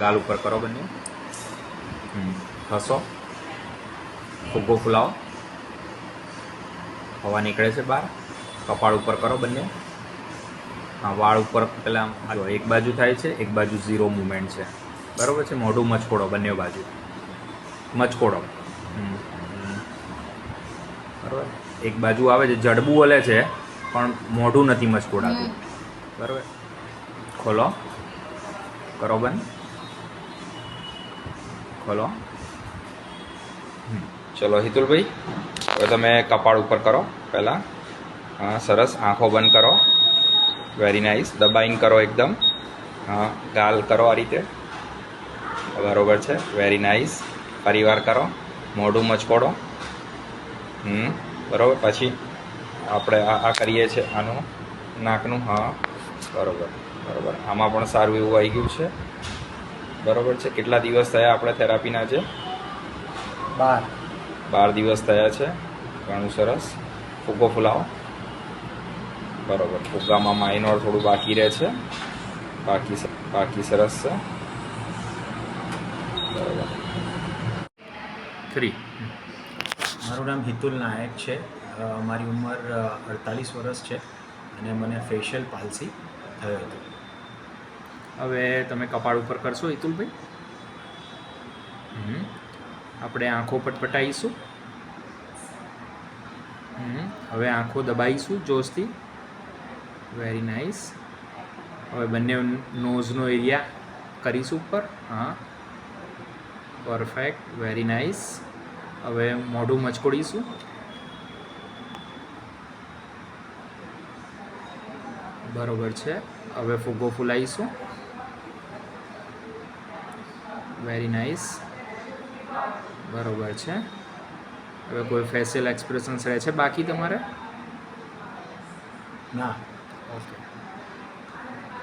ગાલ ઉપર કરો બંને. હસો. ફુગ્ગો ફૂલાવો. હવા નીકળે છે બહાર. કપાળ ઉપર કરો બંને. હા, વાળ ઉપર પેલા એક બાજુ થાય છે, એક બાજુ ઝીરો મૂવમેન્ટ છે. બરાબર છે. મોઢું મચકોડો બંને બાજુ. મચકોડો. બરાબર. એક બાજુ આવે છે, જડબું હલે છે પણ મોઢું નથી મચકોડાતું. બરાબર. ખોલો. કરો બંધ. ખોલો. ચલો હિતુલભાઈ, હવે તમે કપાળ ઉપર કરો પહેલાં. હા, સરસ. આંખો બંધ કરો. Very nice. દબાઈને કરો એકદમ. હા, ગાલ કરો આ રીતે. બરોબર છે. Very nice. ફરીવાર કરો. મોઢું મચકોડો. બરાબર. પછી આપણે આ કરીએ છીએ આનું નાકનું. હા, બરાબર બરાબર. આમાં પણ સારું એવું આવી ગયું છે. બરાબર છે. કેટલા દિવસ થયા આપણે થેરાપીના છે? 12 દિવસ થયા છે. ઘણું સરસ. ફુગ્ગો ફૂલાવો. બરાબર. ફુગ્ગામાં માઇનોર થોડું બાકી રહે છે. બાકી સરસ છે. બરાબર. 3. મારું નામ હિતુલ નાયક છે. મારી ઉંમર 48 વર્ષ છે અને મને ફેશિયલ પાલ્સી થયો હતો. હવે તમે કપાળ ઉપર કરશો હિતુલભાઈ. આપણે આંખો પટપટાઈશું. હવે આંખો દબાઈશું જોશથી. Very nice. હવે બંને નોઝનો એરિયા કરીશું ઉપર. હા, પરફેક્ટ. Very nice. હવે મોઢું મચકોડીશું. બરોબર છે. હવે ફુગ્ગો ફૂલાવીશું. Very nice. બરોબર છે. હવે કોઈ ફેશિયલ એક્સપ્રેશન્સ રહે છે બાકી તમારે? ના. ઓકે.